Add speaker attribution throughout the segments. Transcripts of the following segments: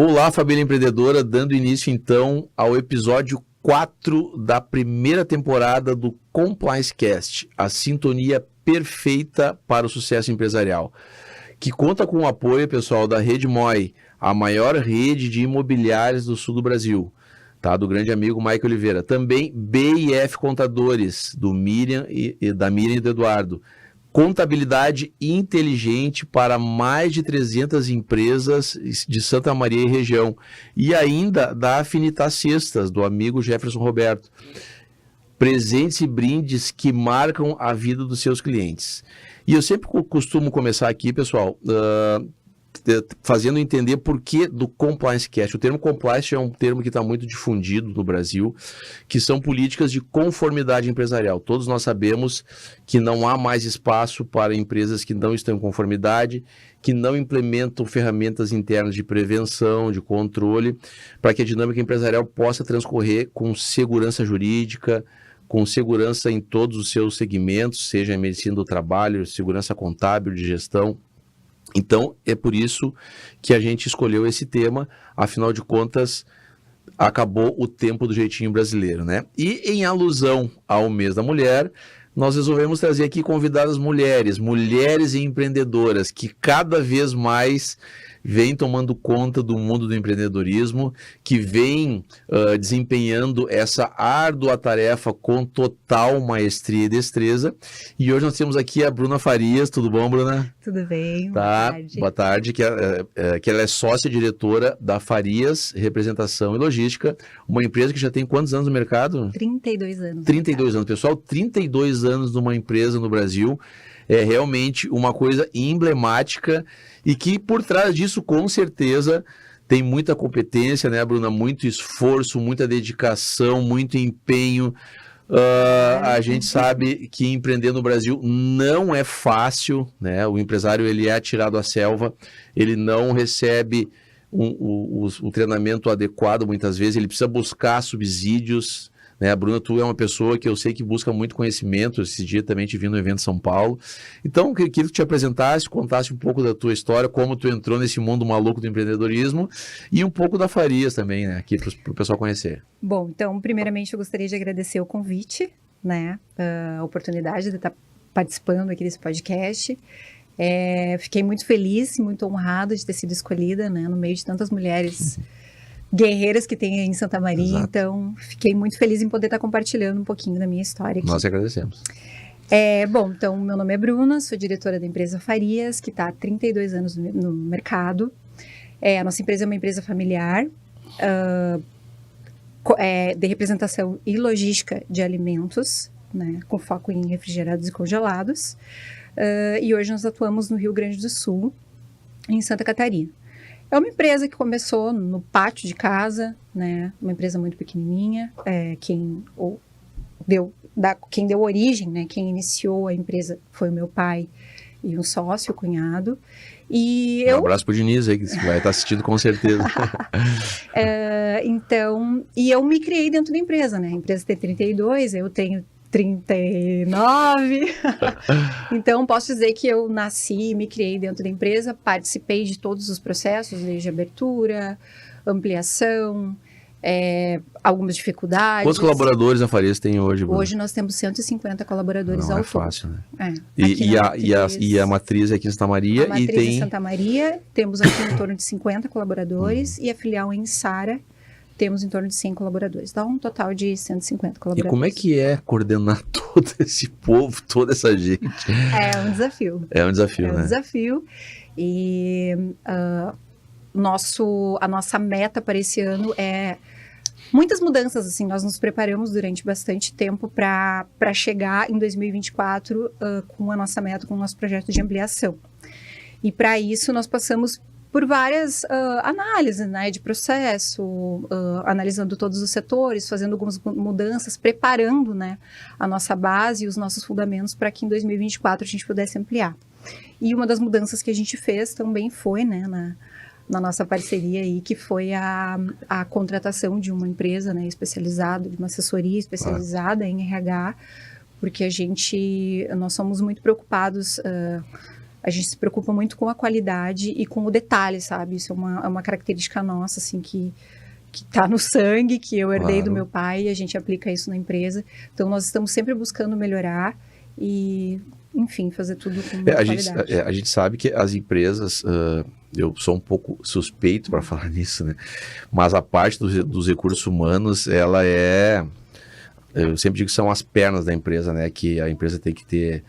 Speaker 1: Olá, família empreendedora, dando início então ao episódio 4 da primeira temporada do Compliance Cast, a sintonia perfeita para o sucesso empresarial, que conta com o apoio, pessoal, da Rede MOI, a maior rede de imobiliárias do sul do Brasil, tá? Do grande amigo Mike Oliveira. Também BIF Contadores, da Miriam e do Eduardo. Contabilidade inteligente para mais de 300 empresas de Santa Maria e região. E ainda da Afinitas Cestas, do amigo Jefferson Roberto. Presentes e brindes que marcam a vida dos seus clientes. E eu sempre costumo começar aqui, pessoal, fazendo entender por que do Compliance Cast. O termo Compliance é um termo que está muito difundido no Brasil, que são políticas de conformidade empresarial. Todos nós sabemos que não há mais espaço para empresas que não estão em conformidade, que não implementam ferramentas internas de prevenção, de controle, para que a dinâmica empresarial possa transcorrer com segurança jurídica, com segurança em todos os seus segmentos, seja em medicina do trabalho, segurança contábil, de gestão. Então, é por isso que a gente escolheu esse tema, afinal de contas, acabou o tempo do jeitinho brasileiro, né? E em alusão ao mês da mulher, nós resolvemos trazer aqui convidadas mulheres empreendedoras, que cada vez mais vêm tomando conta do mundo do empreendedorismo, que vêm desempenhando essa árdua tarefa com total maestria e destreza. E hoje nós temos aqui a Bruna Farias. Tudo bom, Bruna?
Speaker 2: Tudo bem,
Speaker 1: tá,
Speaker 2: boa tarde.
Speaker 1: Boa tarde, que ela é sócia-diretora da Farias Representação e Logística, uma empresa que já tem quantos anos no mercado?
Speaker 2: 32 anos.
Speaker 1: 32 anos, pessoal, 32 anos numa empresa no Brasil. É realmente uma coisa emblemática e que por trás disso, com certeza, tem muita competência, né, Bruna? Muito esforço, muita dedicação, muito empenho. A gente sabe que empreender no Brasil não é fácil, né? O empresário, ele é atirado à selva, ele não recebe o treinamento adequado muitas vezes, ele precisa buscar subsídios, né? Bruna, tu é uma pessoa que eu sei que busca muito conhecimento. Esse dia também te vi no evento em São Paulo. Então, eu queria que tu te apresentasse, contasse um pouco da tua história, como tu entrou nesse mundo maluco do empreendedorismo e um pouco da Farias também, né? Aqui para o pessoal conhecer.
Speaker 2: Bom, então, primeiramente eu gostaria de agradecer o convite, né? A oportunidade de estar participando aqui desse podcast. Fiquei muito feliz e muito honrada de ter sido escolhida, né? No meio de tantas mulheres guerreiras que tem em Santa Maria. Exato. Então fiquei muito feliz em poder estar compartilhando um pouquinho da minha história aqui.
Speaker 1: Nós agradecemos.
Speaker 2: Bom, então meu nome é Bruna, sou diretora da empresa Farias, que está há 32 anos no mercado. A nossa empresa é uma empresa familiar, de representação e logística de alimentos, né, com foco em refrigerados e congelados. E hoje nós atuamos no Rio Grande do Sul, em Santa Catarina. É uma empresa que começou no pátio de casa, né? Uma empresa muito pequenininha. Quem deu origem, né? Quem iniciou a empresa foi o meu pai e um sócio, o cunhado. Um
Speaker 1: abraço pro Diniz aí, que vai estar assistindo com certeza.
Speaker 2: Então, eu me criei dentro da empresa, né? A empresa tem 32, eu tenho 39. Então, posso dizer que eu nasci e me criei dentro da empresa, participei de todos os processos, desde abertura, ampliação, algumas dificuldades.
Speaker 1: Quantos colaboradores a Farias tem hoje, Bruno?
Speaker 2: Hoje nós temos 150 colaboradores ao todo.
Speaker 1: Não é fácil, né? E a matriz é aqui em Santa Maria?
Speaker 2: A matriz em Santa Maria, temos aqui em torno de 50 colaboradores, e a filial em Sara, temos em torno de 100 colaboradores. Dá um total de 150 colaboradores.
Speaker 1: E como é que é coordenar todo esse povo, toda essa gente?
Speaker 2: É um desafio.
Speaker 1: É um desafio, né?
Speaker 2: É um desafio. E a nossa meta para esse ano é muitas mudanças, assim. Nós nos preparamos durante bastante tempo para chegar em 2024 com a nossa meta, com o nosso projeto de ampliação. E para isso nós passamos por várias análises, né, de processo, analisando todos os setores, fazendo algumas mudanças, preparando, né, a nossa base e os nossos fundamentos para que em 2024 a gente pudesse ampliar. E uma das mudanças que a gente fez também foi, né, na nossa parceria aí, que foi a contratação de uma empresa, né, especializada, de uma assessoria especializada em RH, porque nós somos muito preocupados a gente se preocupa muito com a qualidade e com o detalhe, sabe? Isso é uma característica nossa, assim, que está no sangue, que eu herdei do meu pai, e a gente aplica isso na empresa. Então, nós estamos sempre buscando melhorar e, enfim, fazer tudo com qualidade.
Speaker 1: A gente sabe que as empresas, eu sou um pouco suspeito para falar nisso, né? Mas a parte dos recursos humanos, ela eu sempre digo que são as pernas da empresa, né? Que a empresa tem que ter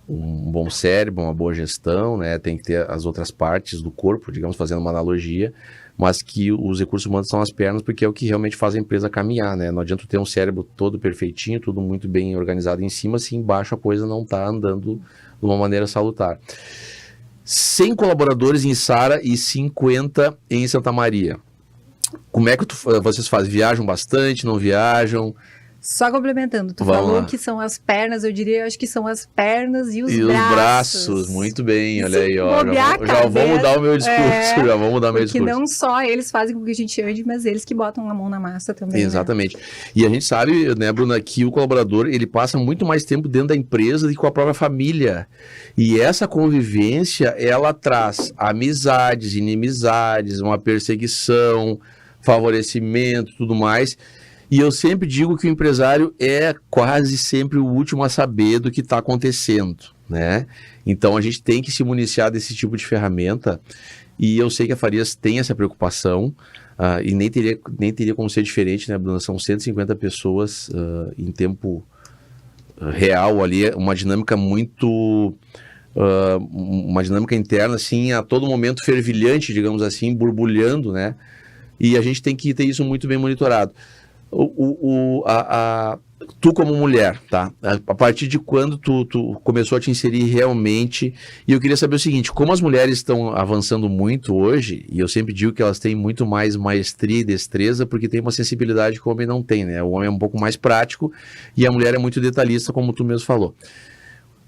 Speaker 1: um bom cérebro, uma boa gestão, né? Tem que ter as outras partes do corpo, digamos, fazendo uma analogia, mas que os recursos humanos são as pernas porque é o que realmente faz a empresa caminhar, né? Não adianta ter um cérebro todo perfeitinho, tudo muito bem organizado em cima, se embaixo a coisa não está andando de uma maneira salutar. 100 colaboradores em Sara e 50 em Santa Maria. Como é que vocês fazem? Viajam bastante, não viajam?
Speaker 2: Só complementando, tu falou que são as pernas, eu diria, acho que são as pernas e os braços.
Speaker 1: Muito bem, olha aí, ó. Já vou mudar o meu discurso, já vou mudar o meu discurso.
Speaker 2: Porque não só eles fazem com que a gente ande, mas eles que botam a mão na massa também.
Speaker 1: Exatamente. Né? E a gente sabe, né, Bruna, que o colaborador, ele passa muito mais tempo dentro da empresa do que com a própria família. E essa convivência, ela traz amizades, inimizades, uma perseguição, favorecimento, tudo mais. E eu sempre digo que o empresário é quase sempre o último a saber do que está acontecendo, né? Então a gente tem que se municiar desse tipo de ferramenta, e eu sei que a Farias tem essa preocupação, e nem teria como ser diferente, né, Bruna? São 150 pessoas em tempo real ali, uma dinâmica muito... uma dinâmica interna, assim, a todo momento fervilhante, digamos assim, borbulhando, né? E a gente tem que ter isso muito bem monitorado. Tu como mulher, tá? A partir de quando tu começou a te inserir realmente, e eu queria saber o seguinte, como as mulheres estão avançando muito hoje, e eu sempre digo que elas têm muito mais maestria e destreza, porque tem uma sensibilidade que o homem não tem, né? O homem é um pouco mais prático, e a mulher é muito detalhista, como tu mesmo falou.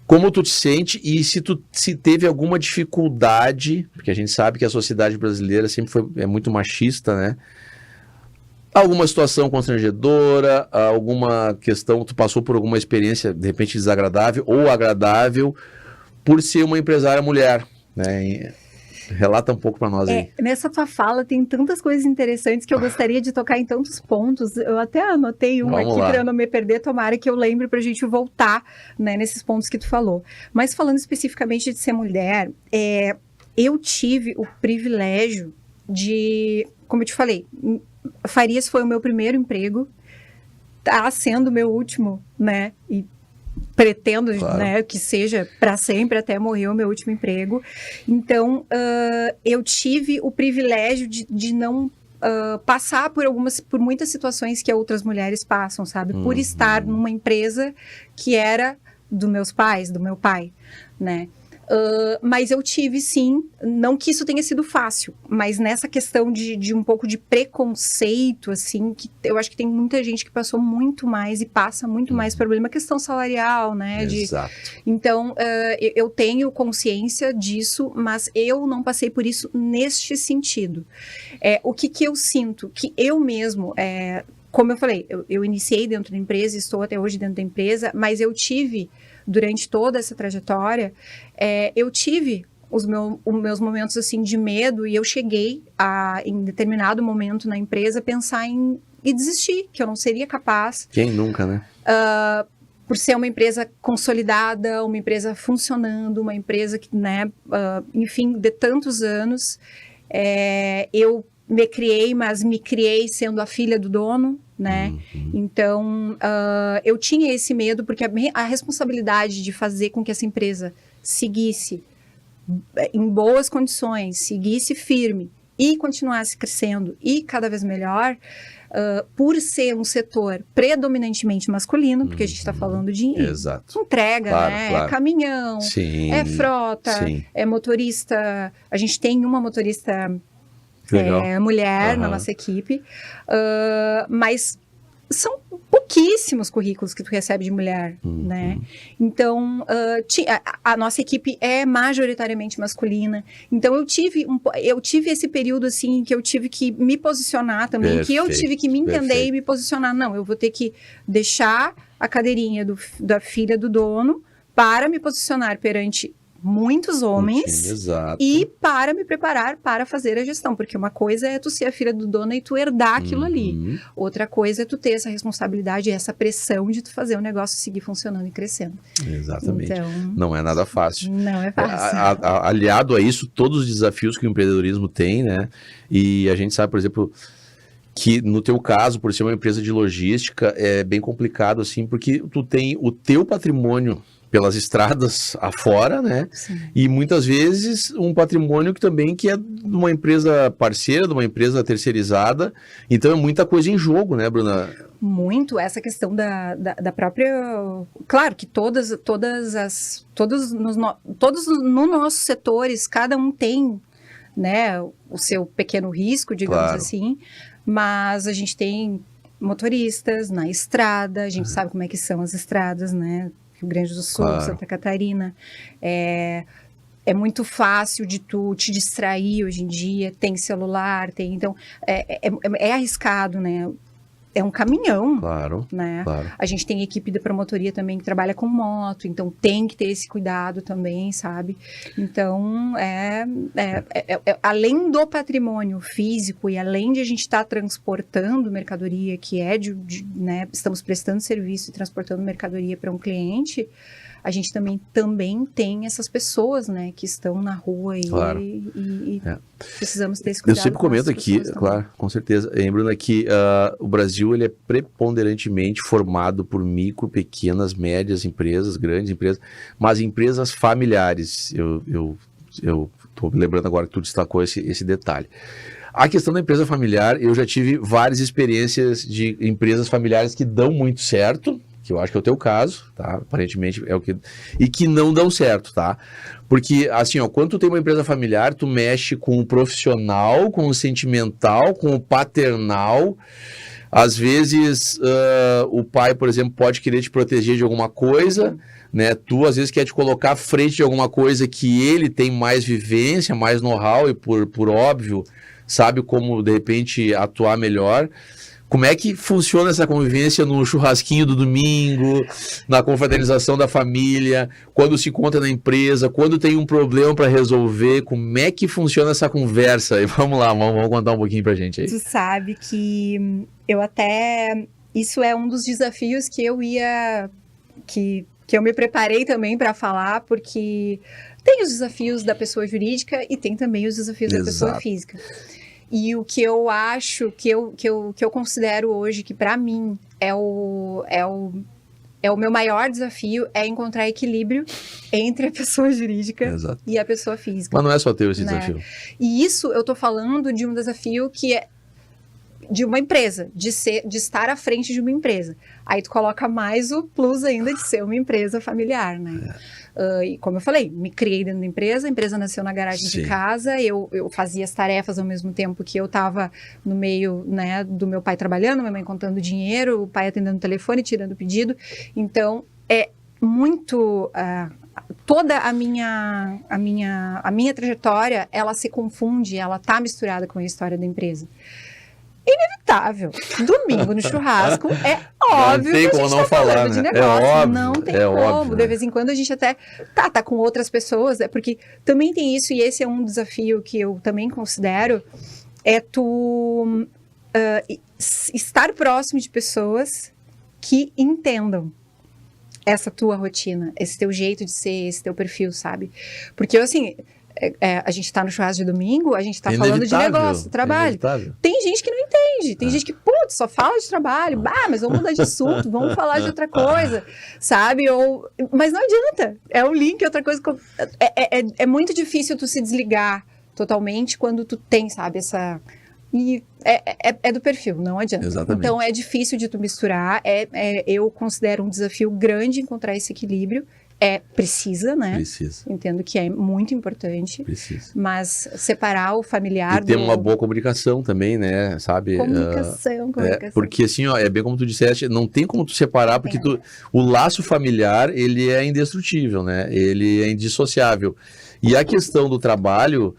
Speaker 1: Como tu te sente e se teve alguma dificuldade, porque a gente sabe que a sociedade brasileira sempre é muito machista, né? Alguma situação constrangedora, alguma questão, tu passou por alguma experiência, de repente, desagradável ou agradável, por ser uma empresária mulher, né? Relata um pouco para nós aí.
Speaker 2: Nessa tua fala tem tantas coisas interessantes que eu gostaria de tocar em tantos pontos. Eu até anotei um aqui para eu não me perder, tomara que eu lembre para a gente voltar, né, nesses pontos que tu falou. Mas falando especificamente de ser mulher, eu tive o privilégio de, como eu te falei, Farias foi o meu primeiro emprego, tá sendo o meu último, né? E pretendo, claro, né, que seja para sempre, até morrer o meu último emprego. Então, eu tive o privilégio de não passar por muitas situações que outras mulheres passam, sabe? Por estar numa empresa que era dos meus pais, do meu pai, né? Mas eu tive, sim, não que isso tenha sido fácil, mas nessa questão de um pouco de preconceito, assim, que eu acho que tem muita gente que passou muito mais e passa muito mais problema, questão salarial, né?
Speaker 1: Exato.
Speaker 2: Então, eu tenho consciência disso, mas eu não passei por isso neste sentido. O que eu sinto? Que eu mesmo... como eu falei, eu iniciei dentro da empresa, estou até hoje dentro da empresa, mas eu tive... Durante toda essa trajetória, eu tive os meus momentos assim de medo, e eu cheguei em determinado momento na empresa, pensar em desistir, que eu não seria capaz.
Speaker 1: Quem nunca, né?
Speaker 2: Por ser uma empresa consolidada, uma empresa funcionando, uma empresa que, né, enfim, de tantos anos, eu me criei sendo a filha do dono, né? Então, eu tinha esse medo, porque a responsabilidade de fazer com que essa empresa seguisse em boas condições, seguisse firme e continuasse crescendo e cada vez melhor, por ser um setor predominantemente masculino, porque a gente está falando de entrega, claro, né? Claro. É caminhão, sim, é frota, sim, é motorista. A gente tem uma motorista... mulher na nossa equipe, mas são pouquíssimos currículos que tu recebe de mulher, né? Então, a nossa equipe é majoritariamente masculina, então eu tive esse período, assim, que eu tive que me posicionar também, perfeito, que eu tive que me entender, perfeito, e me posicionar. Não, eu vou ter que deixar a cadeirinha da filha do dono para me posicionar perante muitos homens
Speaker 1: exato.
Speaker 2: e para me preparar para fazer a gestão, porque uma coisa é tu ser a filha do dono e tu herdar aquilo ali, outra coisa é tu ter essa responsabilidade e essa pressão de tu fazer o negócio seguir funcionando e crescendo.
Speaker 1: Exatamente.
Speaker 2: Então,
Speaker 1: não é nada fácil.
Speaker 2: Não é fácil.
Speaker 1: Aliado a isso, todos os desafios que o empreendedorismo tem, né? E a gente sabe, por exemplo, que no teu caso, por ser uma empresa de logística, é bem complicado, assim, porque tu tem o teu patrimônio pelas estradas afora, né?
Speaker 2: Sim.
Speaker 1: E muitas vezes um patrimônio que também que é de uma empresa parceira, de uma empresa terceirizada. Então é muita coisa em jogo, né, Bruna?
Speaker 2: Muito essa questão da própria... Claro que todos no nossos setores, cada um tem, né, o seu pequeno risco, digamos assim, mas a gente tem motoristas na estrada, a gente sabe como é que são as estradas, né? Rio Grande do Sul, Santa Catarina, é muito fácil de tu te distrair hoje em dia, tem celular, então é arriscado, né? É um caminhão, né? A gente tem equipe de promotoria também que trabalha com moto, então tem que ter esse cuidado também, sabe? Então, além do patrimônio físico e além de a gente estar transportando mercadoria, que é né, estamos prestando serviço e transportando mercadoria para um cliente, a gente também tem essas pessoas, né, que estão na rua e precisamos ter esse cuidado.
Speaker 1: Eu sempre comento aqui, claro, com certeza, Bruna, que o Brasil ele é preponderantemente formado por micro, pequenas, médias empresas, grandes empresas, mas empresas familiares. Eu estou me lembrando agora que tu destacou esse detalhe. A questão da empresa familiar, eu já tive várias experiências de empresas familiares que dão muito certo, que eu acho que é o teu caso, tá? Aparentemente é o que... E que não dão certo, tá? Porque, assim, ó, quando tu tem uma empresa familiar, tu mexe com o profissional, com o sentimental, com o paternal. Às vezes, o pai, por exemplo, pode querer te proteger de alguma coisa, né? Tu, às vezes, quer te colocar à frente de alguma coisa que ele tem mais vivência, mais know-how e, por óbvio, sabe como, de repente, atuar melhor. Como é que funciona essa convivência no churrasquinho do domingo, na confraternização da família, quando se encontra na empresa, quando tem um problema para resolver, como é que funciona essa conversa? E vamos lá, vamos contar um pouquinho pra gente aí.
Speaker 2: Tu sabe que isso é um dos desafios que eu me preparei também para falar, porque tem os desafios da pessoa jurídica e tem também os desafios da pessoa física. E o que eu acho, que eu considero hoje que para mim é o meu maior desafio, é encontrar equilíbrio entre a pessoa jurídica e a pessoa física.
Speaker 1: Mas não é só teu esse desafio.
Speaker 2: E isso eu tô falando de um desafio que é de uma empresa, de estar à frente de uma empresa. Aí tu coloca mais o plus ainda de ser uma empresa familiar, né? E como eu falei, me criei dentro da empresa, a empresa nasceu na garagem de casa, eu fazia as tarefas ao mesmo tempo que eu estava no meio, né, do meu pai trabalhando, minha mãe contando dinheiro, o pai atendendo o telefone, tirando pedido. Então, é muito... toda a minha trajetória, ela se confunde, ela tá misturada com a história da empresa. Inevitável. Domingo no churrasco, é óbvio que a gente tá falando de negócio. Não tem como. Óbvio, de vez em quando a gente até tá com outras pessoas, porque também tem isso, e esse é um desafio que eu também considero, é tu estar próximo de pessoas que entendam essa tua rotina, esse teu jeito de ser, esse teu perfil, sabe? Porque, assim... a gente tá no churrasco de domingo, a gente tá falando de negócio, trabalho. Tem gente que não entende, tem gente que, putz, só fala de trabalho, mas vamos mudar de assunto, vamos falar de outra coisa, sabe? Mas não adianta, é um link, outra coisa. É muito difícil tu se desligar totalmente quando tu tem, sabe, essa... E é do perfil, não adianta.
Speaker 1: Exatamente.
Speaker 2: Então é difícil de tu misturar, eu considero um desafio grande encontrar esse equilíbrio. Precisa, né?
Speaker 1: Precisa.
Speaker 2: Entendo que é muito importante.
Speaker 1: Precisa.
Speaker 2: Mas separar o familiar...
Speaker 1: E ter uma boa comunicação também, né? Sabe?
Speaker 2: Comunicação.
Speaker 1: Porque assim, ó, é bem como tu disseste, não tem como tu separar, porque o laço familiar, ele é indestrutível, né? Ele é indissociável. E a questão do trabalho,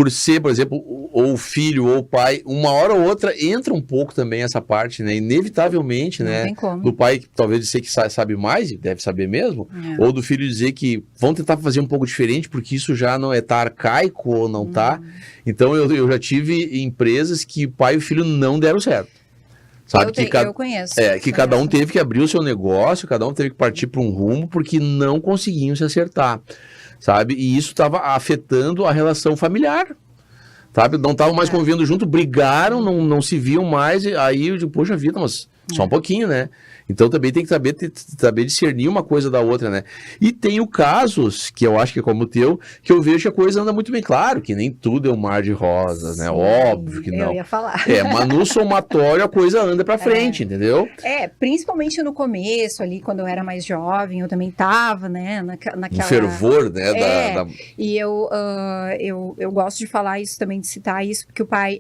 Speaker 1: por ser, por exemplo, ou o filho ou o pai, uma hora ou outra entra um pouco também essa parte, né? Inevitavelmente,
Speaker 2: Não
Speaker 1: né?
Speaker 2: tem como.
Speaker 1: Do pai talvez dizer que sabe mais, e deve saber mesmo,
Speaker 2: É.
Speaker 1: ou do filho dizer que vão tentar fazer um pouco diferente porque isso já não tá arcaico ou não tá. Então eu já tive empresas que o pai e o filho não deram certo. Sabe?
Speaker 2: Eu conheço.
Speaker 1: Que cada um teve que abrir o seu negócio, cada um teve que partir para um rumo porque não conseguiam se acertar, sabe? E isso estava afetando a relação familiar, sabe? Não estavam mais convivendo junto, brigaram, não se viam mais, e aí eu digo, poxa vida, mas só um pouquinho, né? Então também tem que saber discernir uma coisa da outra, né? E tenho casos, que eu acho que é como o teu, que eu vejo que a coisa anda muito bem. Claro que nem tudo é um mar de rosas, né?
Speaker 2: Sim,
Speaker 1: Óbvio que não.
Speaker 2: Eu ia falar.
Speaker 1: Mas no somatório a coisa anda pra frente, entendeu?
Speaker 2: Principalmente no começo ali, quando eu era mais jovem, eu também tava, né, naquela...
Speaker 1: Um fervor, né?
Speaker 2: E eu gosto de falar isso também, de citar isso, porque o pai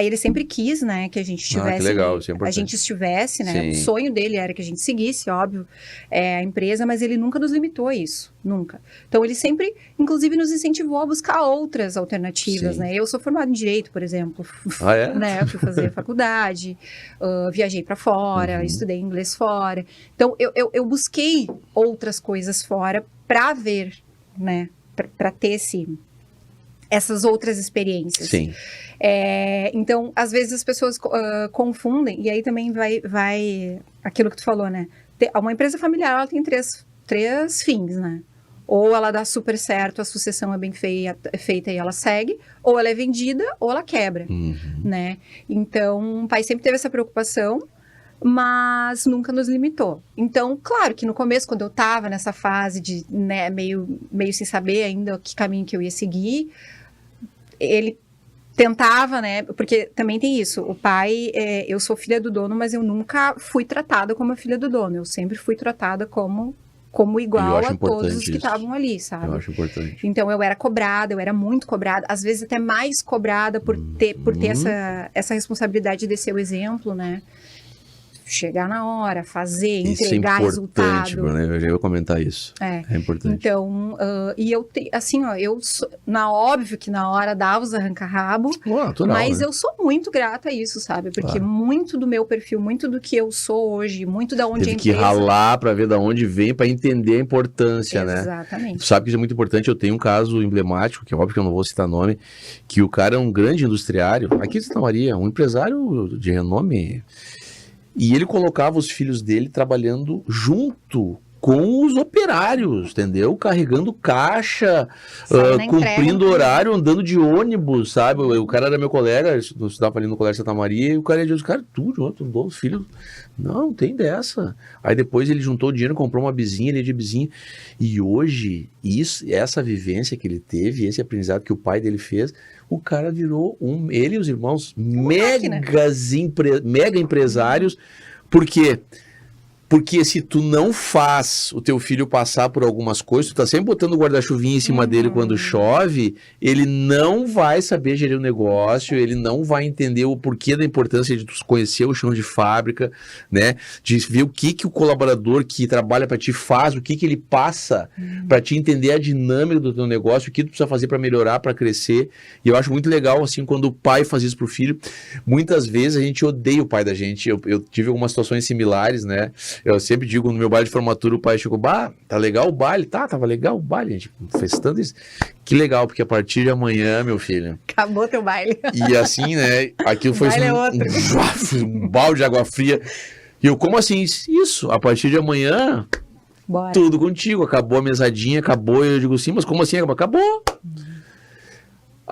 Speaker 2: ele sempre quis, né, que a gente estivesse...
Speaker 1: que legal, isso é importante.
Speaker 2: A gente estivesse, né?
Speaker 1: Sim.
Speaker 2: O sonho dele era que a gente seguisse, óbvio, a empresa, mas ele nunca nos limitou a isso, nunca. Então ele sempre, inclusive, nos incentivou a buscar outras alternativas,
Speaker 1: Sim.
Speaker 2: né? Eu sou formada em Direito, por exemplo. Né? Fui fazer faculdade, viajei para fora, estudei inglês fora. Então eu busquei outras coisas fora para ver, né? Para ter essas outras experiências.
Speaker 1: Sim.
Speaker 2: Então, às vezes as pessoas confundem, e aí também vai aquilo que tu falou, né? Uma empresa familiar, ela tem três fins, né? Ou ela dá super certo, a sucessão é bem feita e ela segue, ou ela é vendida, ou ela quebra, né? Então, o pai sempre teve essa preocupação, mas nunca nos limitou. Então, claro que no começo, quando eu tava nessa fase de, né, meio sem saber ainda que caminho que eu ia seguir, ele tentava, né, porque também tem isso, o pai, eu sou filha do dono, mas eu nunca fui tratada como a filha do dono, eu sempre fui tratada como igual a todos os que estavam ali, sabe?
Speaker 1: Eu acho importante.
Speaker 2: Então eu era cobrada, eu era muito cobrada, às vezes até mais cobrada por ter essa responsabilidade de ser o exemplo, né? Chegar na hora, fazer, entregar resultado.
Speaker 1: Né? Eu já ia comentar isso. É importante.
Speaker 2: Então, e eu, assim, ó, óbvio que na hora dava os arranca-rabo, mas né? Eu sou muito grata a isso, sabe? Porque muito do meu perfil, muito do que eu sou hoje, muito da onde
Speaker 1: Teve que ralar para ver da onde vem, para entender a importância, né?
Speaker 2: Exatamente.
Speaker 1: Tu sabe que isso é muito importante. Eu tenho um caso emblemático, que é óbvio que eu não vou citar nome, que o cara é um grande industriário, aqui em Santa Maria, um empresário de renome. E ele colocava os filhos dele trabalhando junto com os operários, entendeu? Carregando caixa, cumprindo horário, andando de ônibus, sabe? O cara era meu colega, eu estudava ali no Colégio Santa Maria, e o cara disse, cara, tu os filhos... Não tem dessa. Aí depois ele juntou o dinheiro, comprou uma bizinha, ele é de bizinha. E hoje, essa vivência que ele teve, esse aprendizado que o pai dele fez, o cara virou ele e os irmãos mega empresários. Por quê? Porque se tu não faz o teu filho passar por algumas coisas, tu tá sempre botando o guarda-chuvinha em cima dele quando chove, ele não vai saber gerir o negócio, ele não vai entender o porquê da importância de tu conhecer o chão de fábrica, né? De ver o que o colaborador que trabalha para ti faz, o que ele passa para te entender a dinâmica do teu negócio, o que tu precisa fazer para melhorar, para crescer. E eu acho muito legal, assim, quando o pai faz isso pro filho. Muitas vezes a gente odeia o pai da gente. Eu tive algumas situações similares, né? Eu sempre digo, no meu baile de formatura, o pai chegou, tá legal o baile? Tava legal o baile, gente, festando isso. Que legal, porque a partir de amanhã, meu filho...
Speaker 2: Acabou teu baile.
Speaker 1: E assim, né, aquilo foi um balde de água fria. E eu, como assim? Isso, a partir de amanhã, tudo contigo. Acabou a mesadinha, acabou. Eu digo, sim, mas como assim? Acabou.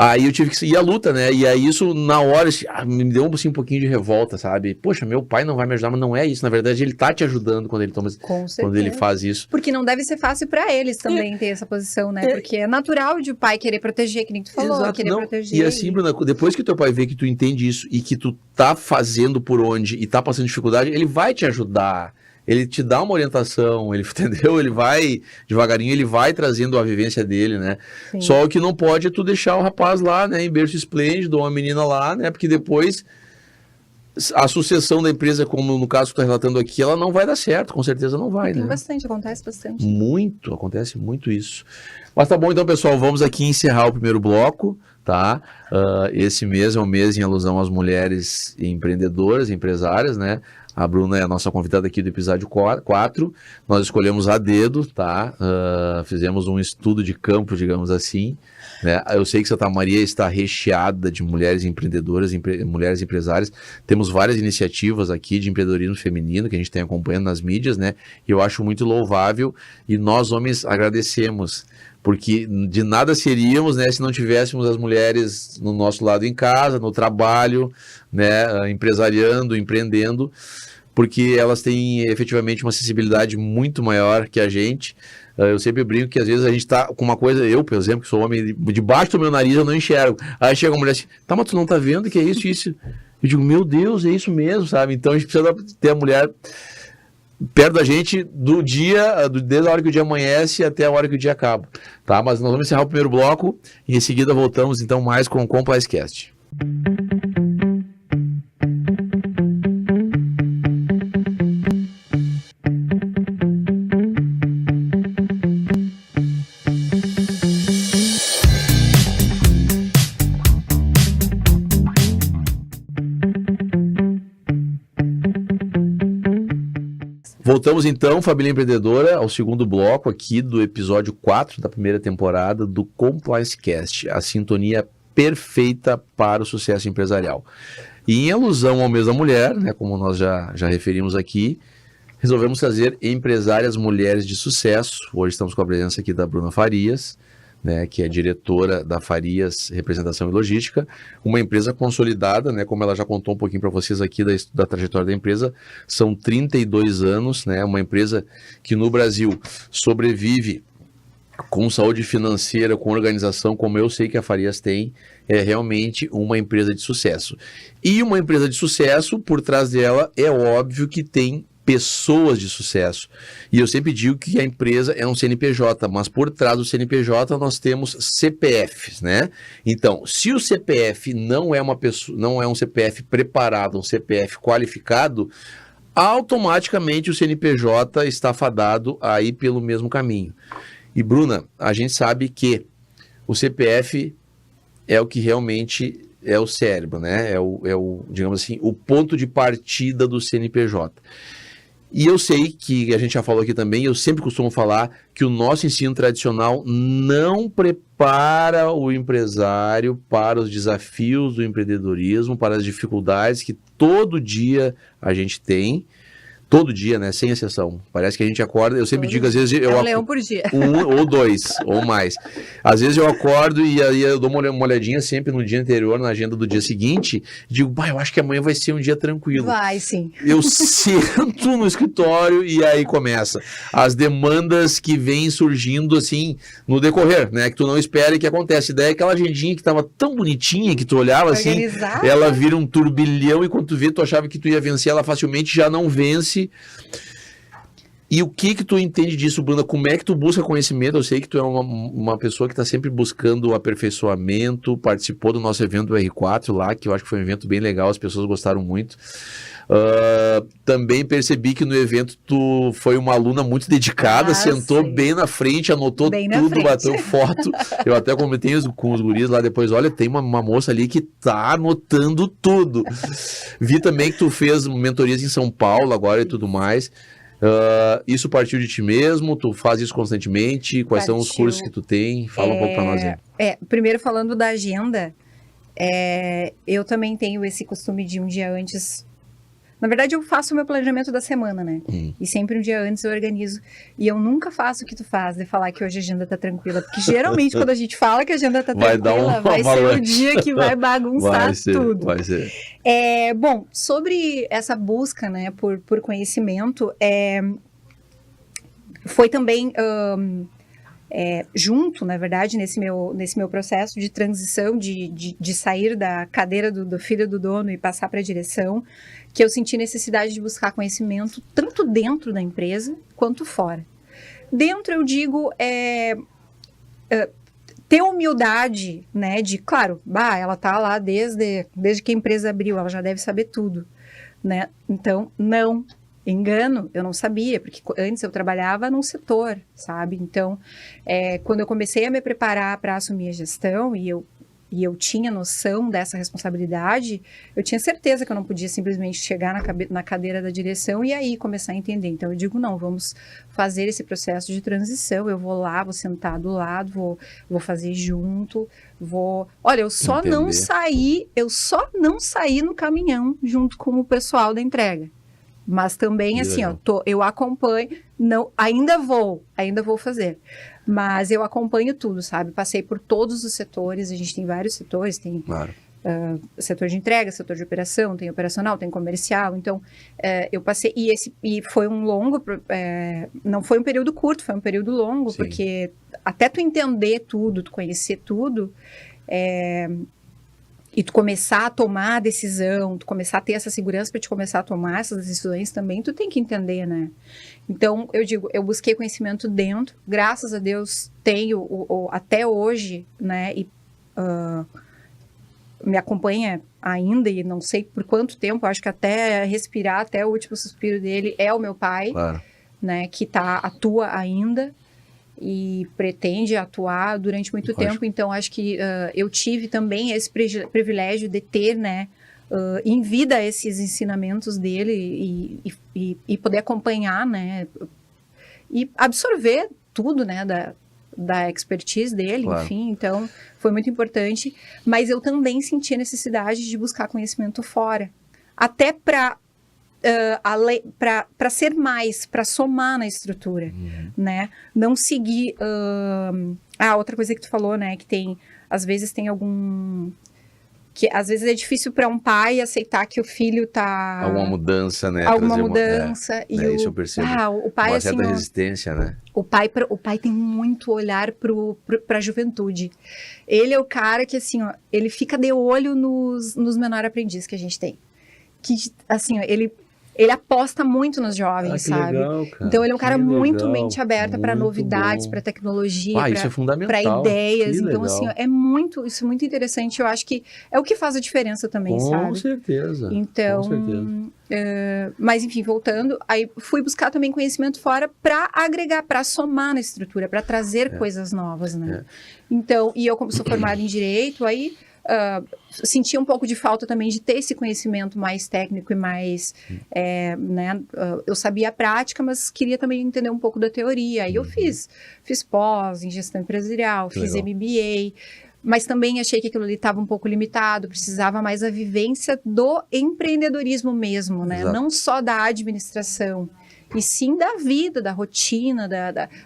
Speaker 1: Aí eu tive que ir à luta, né? E aí isso, na hora, me deu assim, um pouquinho de revolta, sabe? Poxa, meu pai não vai me ajudar, mas não é isso. Na verdade, ele tá te ajudando quando ele faz isso.
Speaker 2: Porque não deve ser fácil para eles também ter essa posição, né? Porque é natural de o pai querer proteger, que nem tu falou, querer proteger.
Speaker 1: E assim, Bruna, depois que teu pai vê que tu entende isso e que tu tá fazendo por onde e tá passando dificuldade, ele vai te ajudar. Ele te dá uma orientação, entendeu? Ele vai, devagarinho, ele vai trazendo a vivência dele, né? Sim. Só o que não pode é tu deixar o rapaz lá, né, em berço esplêndido, ou a menina lá, né? Porque depois a sucessão da empresa, como no caso que tu tá relatando aqui, ela não vai dar certo, com certeza não vai, né?
Speaker 2: Acontece bastante.
Speaker 1: Acontece muito isso. Mas tá bom então, pessoal, vamos aqui encerrar o primeiro bloco, tá? Esse mês é um mês em alusão às mulheres empreendedoras, empresárias, né? A Bruna é a nossa convidada aqui do episódio 4. Nós escolhemos a dedo, tá? Fizemos um estudo de campo, digamos assim, né? Eu sei que Santa Maria está recheada de mulheres empreendedoras, mulheres empresárias. Temos várias iniciativas aqui de empreendedorismo feminino que a gente tem acompanhando nas mídias, né? E eu acho muito louvável e nós, homens, agradecemos. Porque de nada seríamos, né, se não tivéssemos as mulheres no nosso lado em casa, no trabalho, né, empresariando, empreendendo, porque elas têm efetivamente uma sensibilidade muito maior que a gente. Eu sempre brinco que às vezes a gente tá com uma coisa, eu, por exemplo, que sou homem, debaixo do meu nariz eu não enxergo. Aí chega uma mulher assim, tá, mas tu não tá vendo que é isso, isso? Eu digo, meu Deus, é isso mesmo, sabe? Então a gente precisa ter a mulher perto da gente desde a hora que o dia amanhece até a hora que o dia acaba, tá? Mas nós vamos encerrar o primeiro bloco e em seguida voltamos então mais com o CompliceCast. Voltamos então, família empreendedora, ao segundo bloco aqui do episódio 4 da primeira temporada do CompliceCast, a sintonia perfeita para o sucesso empresarial. E em alusão ao mês da mulher, né, como nós já referimos aqui, resolvemos trazer empresárias mulheres de sucesso. Hoje estamos com a presença aqui da Bruna Farias, né, que é diretora da Farias Representação e Logística, uma empresa consolidada, né, como ela já contou um pouquinho para vocês aqui da trajetória da empresa, são 32 anos, né, uma empresa que no Brasil sobrevive com saúde financeira, com organização, como eu sei que a Farias tem, é realmente uma empresa de sucesso. E uma empresa de sucesso, por trás dela, é óbvio que tem pessoas de sucesso. E eu sempre digo que a empresa é um CNPJ, mas por trás do CNPJ nós temos CPFs, né? Então, se o CPF não é uma pessoa, não é um CPF preparado, um CPF qualificado, automaticamente o CNPJ está fadado a ir pelo mesmo caminho. E Bruna, a gente sabe que o CPF é o que realmente é o cérebro, né? Digamos assim, o ponto de partida do CNPJ. E eu sei que a gente já falou aqui também, eu sempre costumo falar que o nosso ensino tradicional não prepara o empresário para os desafios do empreendedorismo, para as dificuldades que todo dia a gente tem. Todo dia, né? Sem exceção. Parece que a gente acorda, eu sempre digo, às vezes...
Speaker 2: É um leão por dia.
Speaker 1: Ou dois, ou mais. Às vezes eu acordo e aí eu dou uma olhadinha sempre no dia anterior, na agenda do dia seguinte, e digo, eu acho que amanhã vai ser um dia tranquilo.
Speaker 2: Vai, sim.
Speaker 1: Eu sento no escritório e aí começa. As demandas que vêm surgindo, assim, no decorrer, né? Que tu não espera e que acontece. Daí aquela agendinha que tava tão bonitinha, que tu olhava assim,
Speaker 2: organizada,
Speaker 1: ela vira um turbilhão e quando tu vê, tu achava que tu ia vencer ela facilmente, já não vence. E o que tu entende disso, Bruna? Como é que tu busca conhecimento? Eu sei que tu é uma pessoa que está sempre buscando aperfeiçoamento, participou do nosso evento do R4 lá, que eu acho que foi um evento bem legal, as pessoas gostaram muito. Também percebi que no evento tu foi uma aluna muito dedicada, sentou
Speaker 2: sim.
Speaker 1: bem na frente, anotou
Speaker 2: bem
Speaker 1: tudo, bateu foto. Eu até comentei com os guris lá depois, olha, tem uma moça ali que tá anotando tudo. Vi também que tu fez mentorias em São Paulo agora e tudo mais. Isso partiu de ti mesmo? Tu faz isso constantemente? Quais são os cursos que tu tem? Fala um pouco para nós aí.
Speaker 2: Primeiro, falando da agenda, eu também tenho esse costume de um dia antes. Na verdade, eu faço o meu planejamento da semana, né? E sempre um dia antes eu organizo. E eu nunca faço o que tu faz, de falar que hoje a agenda tá tranquila. Porque geralmente quando a gente fala que a agenda tá tranquila, vai ser o dia que vai bagunçar tudo.
Speaker 1: Vai ser.
Speaker 2: Bom, sobre essa busca, né, por conhecimento, foi também junto, na verdade, nesse meu processo de transição, de sair da cadeira do filho do dono e passar para a direção, que eu senti necessidade de buscar conhecimento tanto dentro da empresa quanto fora. Dentro, eu digo, ter humildade, né, de, claro, ela tá lá desde que a empresa abriu, ela já deve saber tudo, né? Então, não, engano, eu não sabia, porque antes eu trabalhava num setor, sabe? Então, quando eu comecei a me preparar para assumir a gestão, e eu e eu tinha noção dessa responsabilidade, eu tinha certeza que eu não podia simplesmente chegar na cadeira da direção e aí começar a entender. Então eu digo, não, vamos fazer esse processo de transição, eu vou lá, vou sentar do lado, vou fazer junto, Olha, eu só não saí no caminhão junto com o pessoal da entrega. Mas também, assim, ó, eu acompanho, não, ainda vou fazer, mas eu acompanho tudo, sabe? Passei por todos os setores, a gente tem vários setores, tem setor de entrega, setor de operação, tem operacional, tem comercial, então eu passei, e foi um longo, não foi um período curto, foi um período longo, porque até tu entender tudo, tu conhecer tudo, e tu começar a tomar a decisão, tu começar a ter essa segurança para te começar a tomar essas decisões também, tu tem que entender, né? Então, eu digo, eu busquei conhecimento dentro, graças a Deus tenho até hoje, né, e me acompanha ainda, e não sei por quanto tempo, acho que até respirar, até o último suspiro dele, é o meu pai, né, que atua ainda, e pretende atuar durante muito tempo, então acho que eu tive também esse privilégio de ter, né, em vida esses ensinamentos dele e poder acompanhar, né, e absorver tudo, né, da expertise dele, enfim, então foi muito importante, mas eu também senti a necessidade de buscar conhecimento fora, até para ser mais, para somar na estrutura, né? Não seguir... outra coisa que tu falou, né? Que às vezes tem que às vezes é difícil para um pai aceitar que o filho tá...
Speaker 1: Alguma mudança, né?
Speaker 2: Alguma mudança.
Speaker 1: Isso eu percebo.
Speaker 2: O pai,
Speaker 1: uma certa resistência, né?
Speaker 2: O pai tem muito olhar para a juventude. Ele é o cara que, assim, ó, ele fica de olho nos menores aprendizes que a gente tem. Que, assim, ó, ele aposta muito nos jovens, sabe?
Speaker 1: Legal, cara.
Speaker 2: Então ele é um cara muito mente aberta para novidades, para tecnologia,
Speaker 1: isso é fundamental.
Speaker 2: para ideias.
Speaker 1: Que
Speaker 2: então,
Speaker 1: legal.
Speaker 2: assim, isso é muito interessante. Eu acho que é o que faz a diferença também, sabe?
Speaker 1: Com certeza.
Speaker 2: Então,
Speaker 1: com certeza.
Speaker 2: Mas enfim, voltando, aí fui buscar também conhecimento fora para agregar, para somar na estrutura, para trazer coisas novas, né? Então, e eu como sou formada em Direito, aí senti um pouco de falta também de ter esse conhecimento mais técnico e mais, né, eu sabia a prática, mas queria também entender um pouco da teoria, aí eu fiz pós em gestão empresarial, fiz MBA, mas também achei que aquilo ali estava um pouco limitado, precisava mais a vivência do empreendedorismo mesmo, né, não só da administração, e sim da vida, da rotina,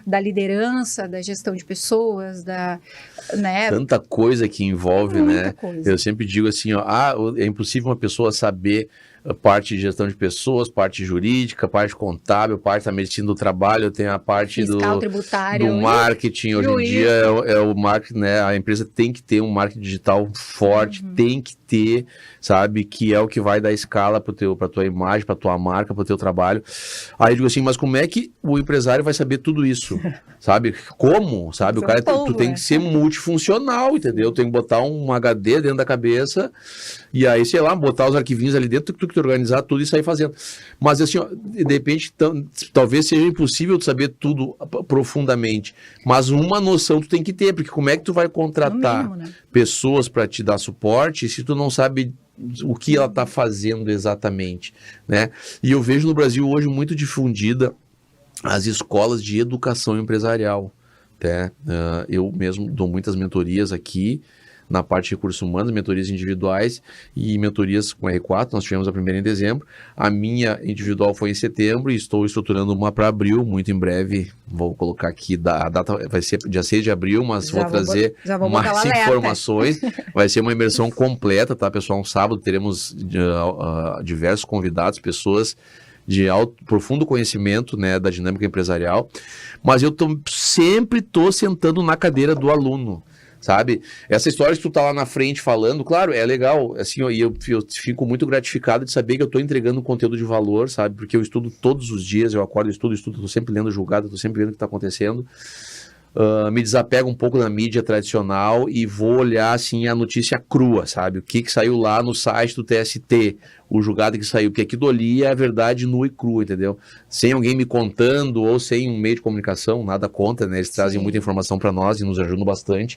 Speaker 2: da liderança, da gestão de pessoas, né?
Speaker 1: Tanta coisa que envolve,
Speaker 2: muita
Speaker 1: né?
Speaker 2: coisa.
Speaker 1: Eu sempre digo assim, ó, é impossível uma pessoa saber parte de gestão de pessoas, parte jurídica, parte contábil, parte da medicina do trabalho, tem a parte
Speaker 2: fiscal, tributário,
Speaker 1: do marketing. Hoje em dia é o marketing, né? A empresa tem que ter um marketing digital forte, tem que ter, sabe? Que é o que vai dar escala para tua imagem, para tua marca, para o teu trabalho. Aí eu digo assim, mas como é que o empresário vai saber tudo isso? Sabe? Como? Sabe? O cara, tu tem que ser multifuncional, entendeu? Tem que botar um HD dentro da cabeça e aí, sei lá, botar os arquivinhos ali dentro, tu que organizar tudo e sair fazendo. Mas assim, ó, de repente, talvez seja impossível tu saber tudo profundamente, mas uma noção tu tem que ter, porque como é que tu vai contratar
Speaker 2: mínimo, né?
Speaker 1: pessoas para te dar suporte se tu não sabe o que ela está fazendo exatamente, né? E eu vejo no Brasil hoje muito difundida as escolas de educação empresarial, né? Eu mesmo dou muitas mentorias aqui, na parte de recursos humanos, mentorias individuais e mentorias com R4, nós tivemos a primeira em dezembro, a minha individual foi em setembro e estou estruturando uma para abril, muito em breve, vou colocar aqui, a data vai ser dia 6 de abril, mas vou trazer mais informações, vai ser uma imersão completa, tá pessoal, um sábado teremos diversos convidados, pessoas de profundo conhecimento, né, da dinâmica empresarial, mas eu sempre estou sentando na cadeira do aluno, sabe? Essa história que tu tá lá na frente falando, claro, é legal, assim, e eu fico muito gratificado de saber que eu tô entregando um conteúdo de valor, sabe? Porque eu estudo todos os dias, eu acordo, estudo, tô sempre lendo julgado, tô sempre vendo o que tá acontecendo. Me desapego um pouco da mídia tradicional e vou olhar, assim, a notícia crua, sabe? O que saiu lá no site do TST, o julgado que saiu, porque aquilo ali é a verdade nua e crua, entendeu? Sem alguém me contando ou sem um meio de comunicação, nada contra, né? Eles trazem muita informação para nós e nos ajudam bastante.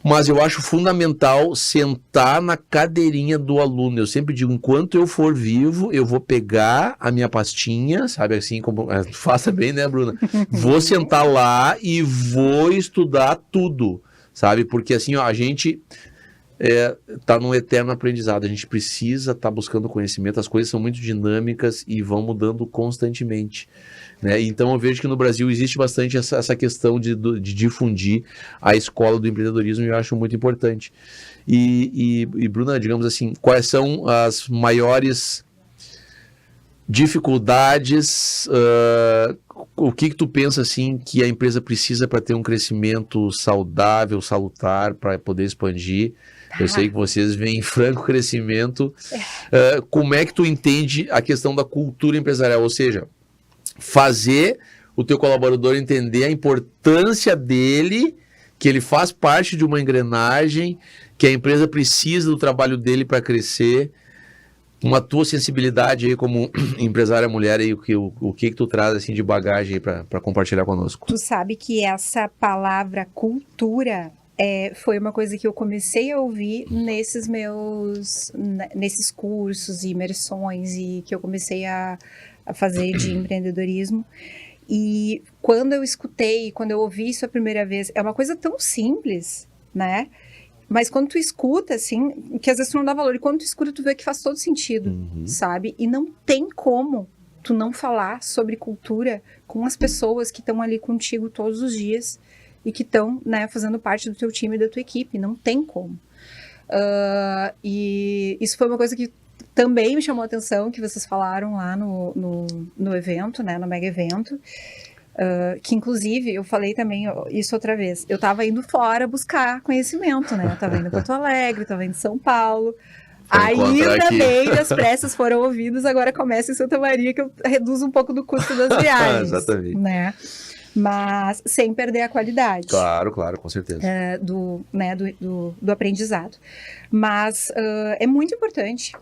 Speaker 1: Mas eu acho fundamental sentar na cadeirinha do aluno. Eu sempre digo, enquanto eu for vivo, eu vou pegar a minha pastinha, sabe assim, como faça bem, né, Bruna? Vou sentar lá e vou estudar tudo, sabe? Porque assim, ó, a gente tá num eterno aprendizado. A gente precisa estar buscando conhecimento. As coisas são muito dinâmicas e vão mudando constantemente, né? Então eu vejo que no Brasil existe bastante essa questão de difundir a escola do empreendedorismo, e eu acho muito importante. E Bruna, digamos assim, quais são as maiores dificuldades, o que tu pensa assim que a empresa precisa para ter um crescimento saudável, salutar, para poder expandir? Eu sei que vocês veem em franco crescimento. Como é que tu entende a questão da cultura empresarial? Ou seja, fazer o teu colaborador entender a importância dele, que ele faz parte de uma engrenagem, que a empresa precisa do trabalho dele para crescer. Uma tua sensibilidade aí como empresária mulher, aí, o que tu traz assim de bagagem para compartilhar conosco?
Speaker 2: Tu sabe que essa palavra cultura foi uma coisa que eu comecei a ouvir nesses cursos e imersões e que eu comecei a fazer de empreendedorismo. E quando eu escutei, quando eu ouvi isso a primeira vez, é uma coisa tão simples, né? Mas quando tu escuta, assim, que às vezes tu não dá valor, e quando tu escuta, tu vê que faz todo sentido, sabe? E não tem como tu não falar sobre cultura com as pessoas que estão ali contigo todos os dias e que estão, né, fazendo parte do teu time e da tua equipe. Não tem como. E isso foi uma coisa que também me chamou a atenção, que vocês falaram lá no evento, né, no mega evento. Que inclusive, eu falei também isso outra vez, eu tava indo fora buscar conhecimento, né? Eu tava indo em Porto Alegre, tava indo em São Paulo. Ainda bem que as pressas foram ouvidas, agora começa em Santa Maria, que eu reduzo um pouco do custo das viagens.
Speaker 1: Exatamente.
Speaker 2: Né? Mas sem perder a qualidade.
Speaker 1: Claro, com certeza.
Speaker 2: Do aprendizado. Mas é muito importante,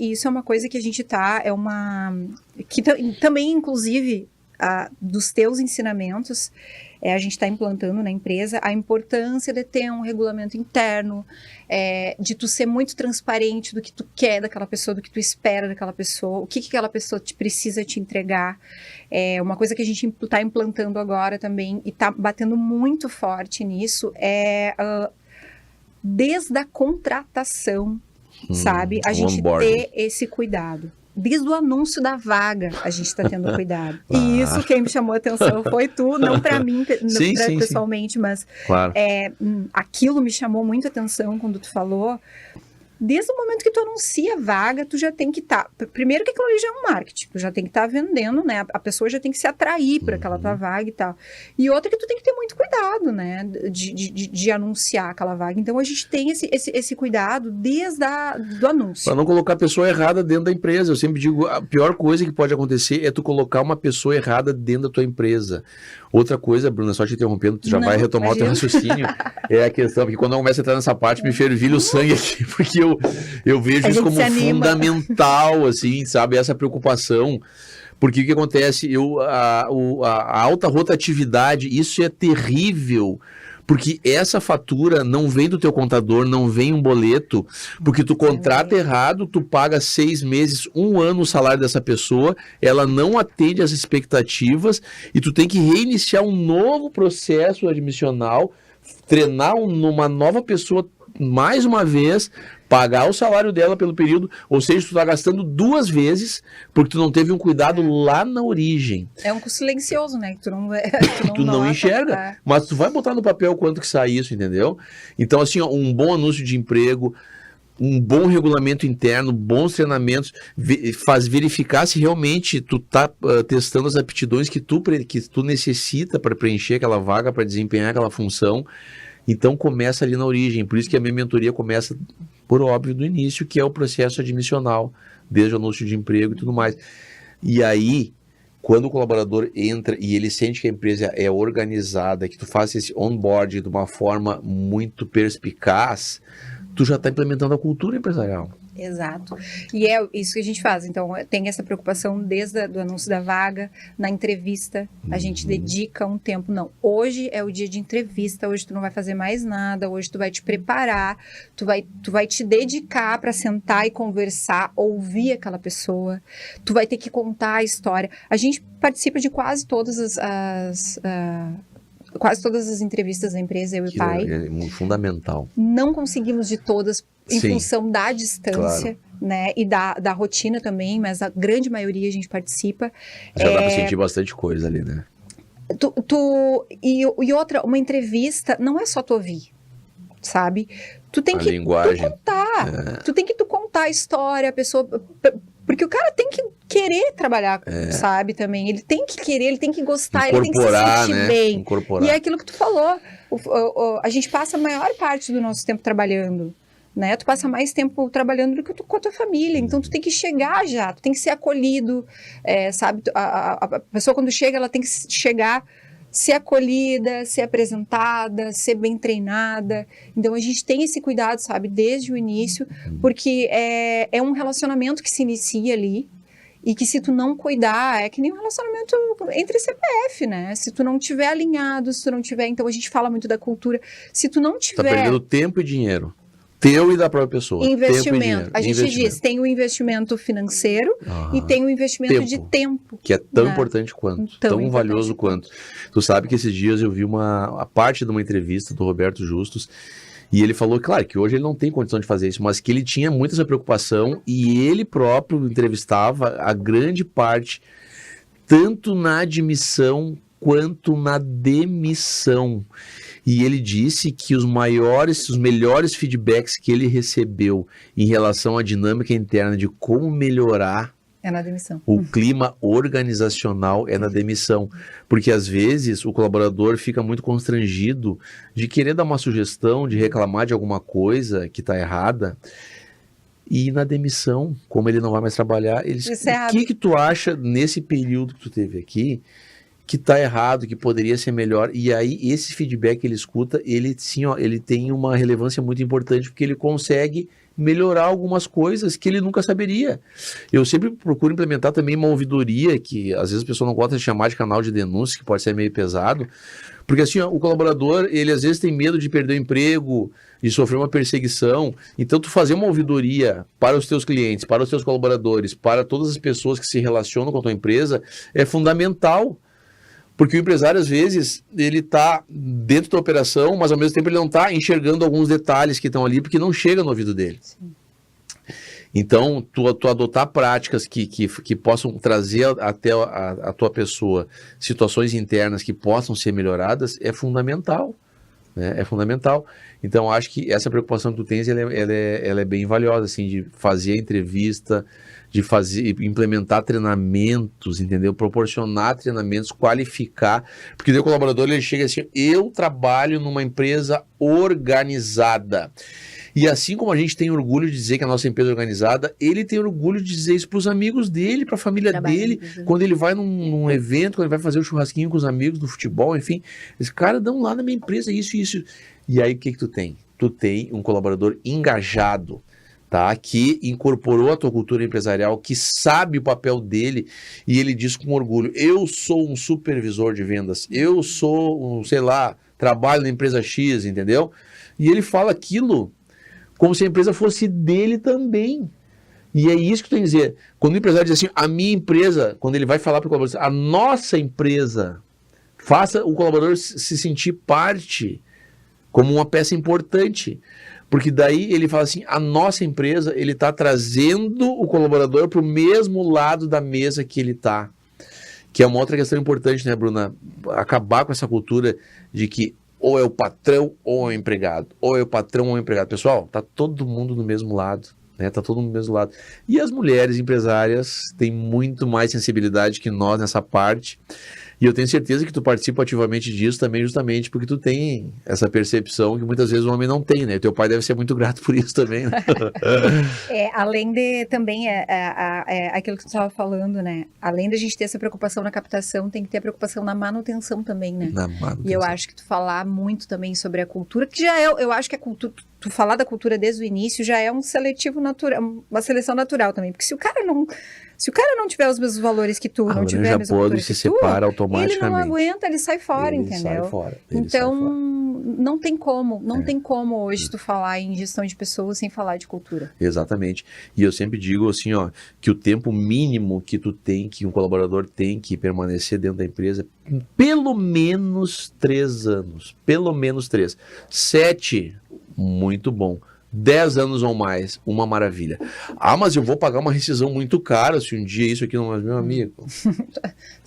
Speaker 2: e isso é uma coisa que a gente que também, inclusive, dos teus ensinamentos, a gente está implantando na empresa a importância de ter um regulamento interno, de tu ser muito transparente do que tu quer daquela pessoa, do que tu espera daquela pessoa, o que aquela pessoa precisa te entregar. Uma coisa que a gente está implantando agora também, e está batendo muito forte nisso, desde a contratação, sabe? A gente ter esse cuidado. Desde o anúncio da vaga, a gente está tendo cuidado. E isso quem me chamou a atenção foi tu, não para mim pessoalmente, mas
Speaker 1: claro.
Speaker 2: Aquilo me chamou muito a atenção quando tu falou. Desde o momento que tu anuncia a vaga, tu já tem que estar... Primeiro que aquilo ali já é um marketing, tu já tem que estar vendendo, né? A pessoa já tem que se atrair por aquela tua vaga e tal. E outra que tu tem que ter muito cuidado, né? De anunciar aquela vaga. Então, a gente tem esse cuidado desde do anúncio.
Speaker 1: Para não colocar a pessoa errada dentro da empresa. Eu sempre digo, a pior coisa que pode acontecer é tu colocar uma pessoa errada dentro da tua empresa. Outra coisa, Bruna, só te interrompendo, tu já vai retomar o teu raciocínio, é a questão, porque quando eu começo a entrar nessa parte, me fervilha o sangue aqui, porque eu vejo isso como fundamental, assim, sabe, essa preocupação, porque o que acontece, a alta rotatividade, isso é terrível, porque essa fatura não vem do teu contador, não vem um boleto, porque tu contrata errado, tu paga 6 meses, 1 ano o salário dessa pessoa, ela não atende às expectativas e tu tem que reiniciar um novo processo admissional, treinar uma nova pessoa mais uma vez, pagar o salário dela pelo período, ou seja, tu tá gastando 2 vezes, porque tu não teve um cuidado lá na origem.
Speaker 2: É um custo silencioso, né? Que
Speaker 1: tu não enxerga, mas tu vai botar no papel quanto que sai isso, entendeu? Então, assim, ó, um bom anúncio de emprego, um bom regulamento interno, bons treinamentos, verificar se realmente tu tá testando as aptidões que tu necessita para preencher aquela vaga, para desempenhar aquela função. Então começa ali na origem, por isso que a minha mentoria começa, por óbvio, do início, que é o processo admissional, desde o anúncio de emprego e tudo mais. E aí, quando o colaborador entra e ele sente que a empresa é organizada, que tu faz esse onboarding de uma forma muito perspicaz, tu já está implementando a cultura empresarial.
Speaker 2: Exato. E é isso que a gente faz. Então, tem essa preocupação desde do anúncio da vaga, na entrevista, a gente dedica um tempo. Não, hoje é o dia de entrevista, hoje tu não vai fazer mais nada, hoje tu vai te preparar, tu vai te dedicar para sentar e conversar, ouvir aquela pessoa, tu vai ter que contar a história. A gente participa de quase todas quase todas as entrevistas da empresa, eu e o pai.
Speaker 1: É fundamental.
Speaker 2: Não conseguimos de todas em
Speaker 1: Sim,
Speaker 2: função da distância, né? E da rotina também, mas a grande maioria a gente participa.
Speaker 1: Já dá para sentir bastante coisa ali, né?
Speaker 2: E outra, uma entrevista não é só tu ouvir, sabe? Tu tem
Speaker 1: A
Speaker 2: que
Speaker 1: linguagem.
Speaker 2: tu contar. Tu tem que contar a história, a pessoa. Porque o cara tem que querer trabalhar, sabe, também. Ele tem que querer, ele tem que gostar, ele tem que se sentir
Speaker 1: né?
Speaker 2: bem.
Speaker 1: Incorporar.
Speaker 2: E é aquilo que tu falou. A gente passa a maior parte do nosso tempo trabalhando, né? Tu passa mais tempo trabalhando do que com a tua família. Então, tu tem que chegar já, tu tem que ser acolhido, sabe? A pessoa, quando chega, ela tem que chegar, ser acolhida, ser apresentada, ser bem treinada. Então, a gente tem esse cuidado, sabe? Desde o início, porque é um relacionamento que se inicia ali, e que se tu não cuidar, é que nem um relacionamento entre CPF, né? Se tu não tiver alinhado, se tu não tiver... Então, a gente fala muito da cultura. Se tu não tiver...
Speaker 1: Tá perdendo tempo e dinheiro. Teu e da própria pessoa.
Speaker 2: Investimento. A gente diz, tem o investimento financeiro e tem o investimento de tempo.
Speaker 1: Que é tão
Speaker 2: né?
Speaker 1: importante quanto. Tão valioso quanto. Tu sabe que esses dias eu vi a parte de uma entrevista do Roberto Justus, e ele falou, claro, que hoje ele não tem condição de fazer isso, mas que ele tinha muita essa preocupação e ele próprio entrevistava a grande parte, tanto na admissão quanto na demissão. E ele disse que os melhores feedbacks que ele recebeu em relação à dinâmica interna de como melhorar
Speaker 2: é na demissão.
Speaker 1: O clima organizacional é na demissão. Porque às vezes o colaborador fica muito constrangido de querer dar uma sugestão, de reclamar de alguma coisa que está errada. E na demissão, como ele não vai mais trabalhar, eles... O que tu acha nesse período que tu teve aqui que está errado, que poderia ser melhor? E aí esse feedback que ele escuta, ele sim, ó, ele tem uma relevância muito importante, porque ele consegue melhorar algumas coisas que ele nunca saberia. Eu sempre procuro implementar também uma ouvidoria, que às vezes a pessoa não gosta de chamar de canal de denúncia, que pode ser meio pesado, porque assim, ó, o colaborador, ele às vezes tem medo de perder o emprego, de sofrer uma perseguição. Então tu fazer uma ouvidoria para os teus clientes, para os teus colaboradores, para todas as pessoas que se relacionam com a tua empresa, é fundamental. Porque o empresário, às vezes, ele está dentro da operação, mas ao mesmo tempo ele não está enxergando alguns detalhes que estão ali, porque não chega no ouvido dele. Sim. Então, tu adotar práticas que possam trazer até a tua pessoa situações internas que possam ser melhoradas é fundamental. Né? É fundamental. Então, acho que essa preocupação que tu tens, ela é bem valiosa, assim, de fazer a entrevista, de implementar treinamentos, entendeu? Proporcionar treinamentos, qualificar, porque o colaborador, ele chega assim, eu trabalho numa empresa organizada. E assim como a gente tem orgulho de dizer que a nossa empresa é organizada, ele tem orgulho de dizer isso para os amigos dele, para a família dele, quando ele vai num evento, quando ele vai fazer o churrasquinho com os amigos do futebol, enfim, esse cara dão lá na minha empresa isso. E aí o que tu tem? Tu tem um colaborador engajado, tá? Que incorporou a tua cultura empresarial, que sabe o papel dele, e ele diz com orgulho, eu sou um supervisor de vendas, eu sou, trabalho na empresa X, entendeu? E ele fala aquilo como se a empresa fosse dele também. E é isso que eu tenho a dizer. Quando o empresário diz assim, a minha empresa, quando ele vai falar para o colaborador, a nossa empresa, faça o colaborador se sentir parte, como uma peça importante. Porque daí ele fala assim, a nossa empresa, ele está trazendo o colaborador para o mesmo lado da mesa que ele está. Que é uma outra questão importante, né, Bruna? Acabar com essa cultura de que ou é o patrão ou é o empregado. Ou é o patrão ou é o empregado. Pessoal, tá todo mundo do mesmo lado. Né? Tá todo mundo do mesmo lado. E as mulheres empresárias têm muito mais sensibilidade que nós nessa parte. E eu tenho certeza que tu participa ativamente disso também, justamente porque tu tem essa percepção que muitas vezes o homem não tem, né? Teu pai deve ser muito grato por isso também, né?
Speaker 2: Além de também aquilo que tu estava falando, né? Além da gente ter essa preocupação na captação, tem que ter a preocupação na manutenção também, né?
Speaker 1: Na manutenção.
Speaker 2: E eu acho que tu falar muito também sobre a cultura, que já é, eu acho que a cultura, tu falar da cultura desde o início já é um seletivo natural, uma seleção natural também, porque se o cara não tiver os mesmos valores que tu, não tiver a mesma cultura que tu,
Speaker 1: separa automaticamente.
Speaker 2: ele não aguenta, ele sai fora, entendeu? Então, não tem como hoje tu falar em gestão de pessoas sem falar de cultura.
Speaker 1: Exatamente. E eu sempre digo assim, ó, que o tempo mínimo que tu tem, que um colaborador tem que permanecer dentro da empresa, pelo menos 3 anos. Pelo menos 3. 7, muito bom. 10 anos ou mais, uma maravilha. Ah, mas eu vou pagar uma rescisão muito cara se um dia isso aqui não é meu amigo.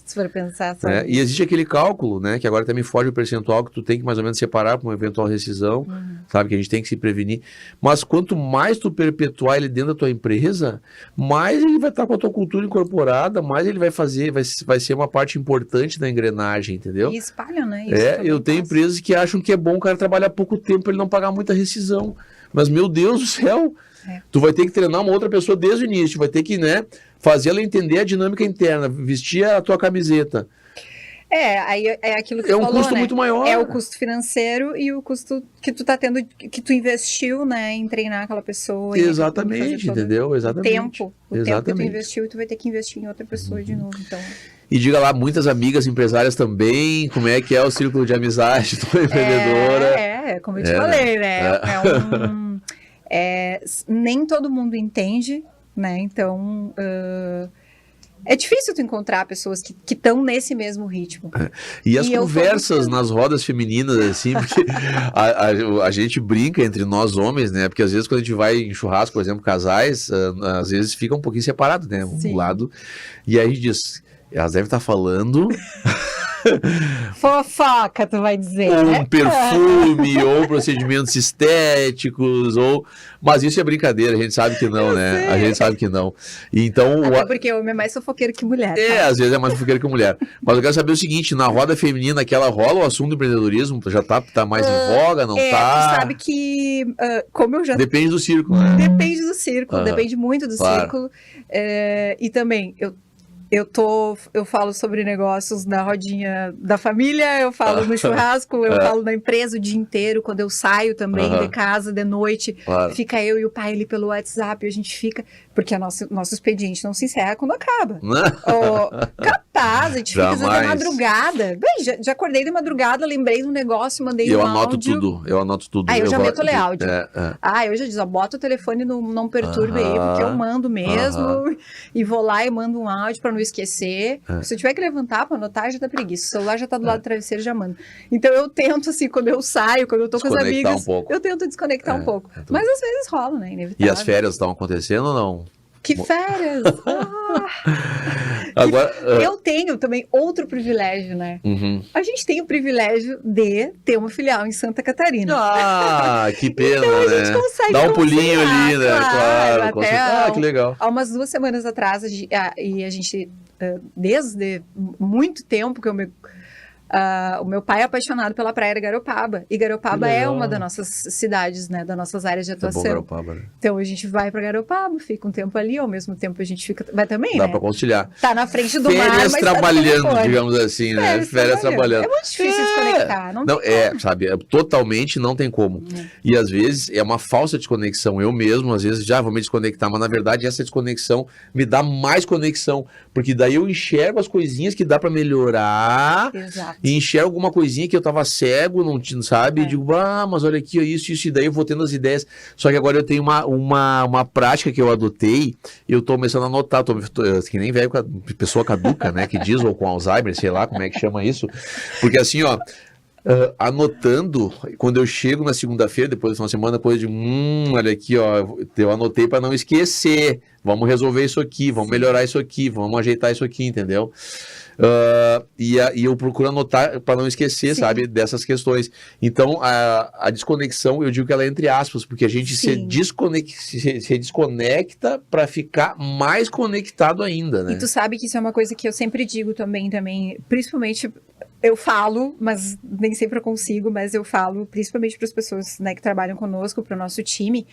Speaker 2: Se for pensar só.
Speaker 1: E existe aquele cálculo, né? Que agora também foge o percentual que tu tem que mais ou menos separar para uma eventual rescisão, sabe? Que a gente tem que se prevenir. Mas quanto mais tu perpetuar ele dentro da tua empresa, mais ele vai estar com a tua cultura incorporada, mais ele vai fazer, vai ser uma parte importante da engrenagem, entendeu?
Speaker 2: E espalha, né? Isso
Speaker 1: Eu tenho empresas que acham que é bom o cara trabalhar pouco tempo para ele não pagar muita rescisão. Mas, meu Deus do céu, tu vai ter que treinar uma outra pessoa desde o início, vai ter que, né, fazer ela entender a dinâmica interna, vestir a tua camiseta.
Speaker 2: Aí é aquilo que tu falou,
Speaker 1: custo muito maior.
Speaker 2: É o custo financeiro e o custo que tu tá tendo, que tu investiu, né, em treinar aquela pessoa.
Speaker 1: Exatamente, entendeu? Exatamente.
Speaker 2: O tempo que tu investiu e tu vai ter que investir em outra pessoa de novo, então...
Speaker 1: E diga lá, muitas amigas empresárias também, como é que é o círculo de amizade da empreendedora?
Speaker 2: Como eu te falei, né? Nem todo mundo entende, né? Então, é difícil tu encontrar pessoas que estão nesse mesmo ritmo.
Speaker 1: E as conversas nas rodas femininas, assim, porque a gente brinca entre nós homens, né? Porque às vezes quando a gente vai em churrasco, por exemplo, casais, às vezes fica um pouquinho separado, né? Um lado. E aí a gente diz... Elas devem estar falando...
Speaker 2: Fofoca, tu vai dizer,
Speaker 1: ou
Speaker 2: né?
Speaker 1: um perfume, ou procedimentos estéticos, ou... Mas isso é brincadeira, a gente sabe que não, né? A gente sabe que não. Então,
Speaker 2: até porque homem é mais fofoqueiro que mulher.
Speaker 1: Às vezes é mais fofoqueiro que mulher. Mas eu quero saber o seguinte, na roda feminina, aquela rola o assunto do empreendedorismo, já tá mais em voga, não tá?
Speaker 2: Tu sabe que, como eu já...
Speaker 1: Depende do círculo, né?
Speaker 2: Depende do círculo, depende muito do círculo. E também, eu falo sobre negócios na rodinha da família, eu falo no churrasco, eu falo na empresa o dia inteiro, quando eu saio também de casa de noite, fica eu e o pai ali pelo WhatsApp, e a gente fica, porque nosso expediente não se encerra quando acaba. Capaz, a gente fica às vezes de madrugada. Bem, já acordei de madrugada, lembrei do negócio, mandei um áudio.
Speaker 1: Eu anoto tudo.
Speaker 2: Eu já meto o áudio. Eu já digo, bota o telefone, não perturbe aí, porque eu mando mesmo, e vou lá e mando um áudio para não esquecer. Se eu tiver que levantar para anotar, já tá preguiça. O celular já tá do lado do travesseiro, já mando. Então eu tento, assim, quando eu saio, quando eu tô com as amigas, eu tento desconectar um pouco. Mas às vezes rola, né? Inevitável.
Speaker 1: E as férias estão acontecendo ou não?
Speaker 2: Que férias!
Speaker 1: Agora,
Speaker 2: eu tenho também outro privilégio, né? A gente tem o privilégio de ter uma filial em Santa Catarina.
Speaker 1: Que pena,
Speaker 2: então,
Speaker 1: né?
Speaker 2: A gente consegue
Speaker 1: dá um pulinho ali, né?
Speaker 2: Claro.
Speaker 1: Que legal.
Speaker 2: Há umas 2 semanas atrás, e a gente, desde muito tempo que o meu pai é apaixonado pela praia de Garopaba. E Garopaba é uma das nossas cidades, né? Das nossas áreas de atuação.
Speaker 1: É bom Garopaba, né?
Speaker 2: Então a gente vai para Garopaba, fica um tempo ali, ao mesmo tempo a gente vai também,
Speaker 1: Dá para conciliar.
Speaker 2: Tá na frente do mar, mas
Speaker 1: trabalhando, digamos assim, né? Férias trabalhando.
Speaker 2: É muito difícil desconectar.
Speaker 1: Totalmente não tem como. E às vezes é uma falsa desconexão. Eu mesmo, às vezes, já vou me desconectar, mas na verdade essa desconexão me dá mais conexão. Porque daí eu enxergo as coisinhas que dá para melhorar.
Speaker 2: Exato.
Speaker 1: E enxergo alguma coisinha que eu tava cego, não sabe? E digo, mas olha aqui, isso, e daí eu vou tendo as ideias. Só que agora eu tenho uma prática que eu adotei, eu tô começando a anotar, que nem velho, pessoa caduca, né? Que diz, ou com Alzheimer, sei lá como é que chama isso. Porque assim, anotando, quando eu chego na segunda-feira, depois de uma semana, coisa de, olha aqui, eu anotei para não esquecer. Vamos resolver isso aqui, vamos melhorar isso aqui, vamos ajeitar isso aqui, entendeu? E eu procuro anotar para não esquecer,
Speaker 2: Sim.
Speaker 1: sabe, dessas questões. Então, a desconexão, eu digo que ela é entre aspas, porque a gente se desconecta para ficar mais conectado ainda, né?
Speaker 2: E tu sabe que isso é uma coisa que eu sempre digo também, principalmente eu falo, mas nem sempre eu consigo, mas eu falo principalmente para as pessoas, né, que trabalham conosco, para o nosso time,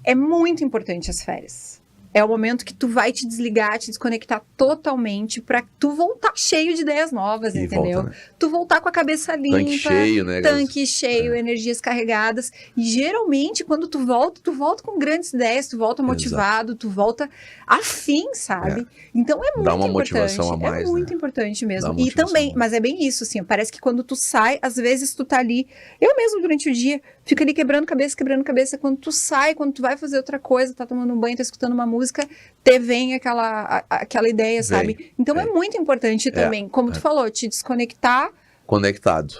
Speaker 2: é muito importante as férias. É o momento que tu vai te desligar, te desconectar totalmente pra tu voltar cheio de ideias novas,
Speaker 1: E
Speaker 2: entendeu?
Speaker 1: volta, né?
Speaker 2: Tu voltar com a cabeça limpa.
Speaker 1: Tanque cheio, né?
Speaker 2: Tanque cheio, energias carregadas. E geralmente, quando tu volta com grandes ideias, tu volta motivado, tu volta afim, sabe? Então é muito
Speaker 1: Dá uma
Speaker 2: importante.
Speaker 1: motivação a mais,
Speaker 2: é muito importante mesmo.
Speaker 1: Dá
Speaker 2: E também, mas é bem isso, assim, parece que quando tu sai, às vezes tu tá ali, eu mesmo durante o dia, fico ali quebrando cabeça, quando tu sai, quando tu vai fazer outra coisa, tá tomando um banho, tá escutando uma música, te vem aquela ideia, sabe? Então é muito importante também, como tu falou, te desconectar. Conectado.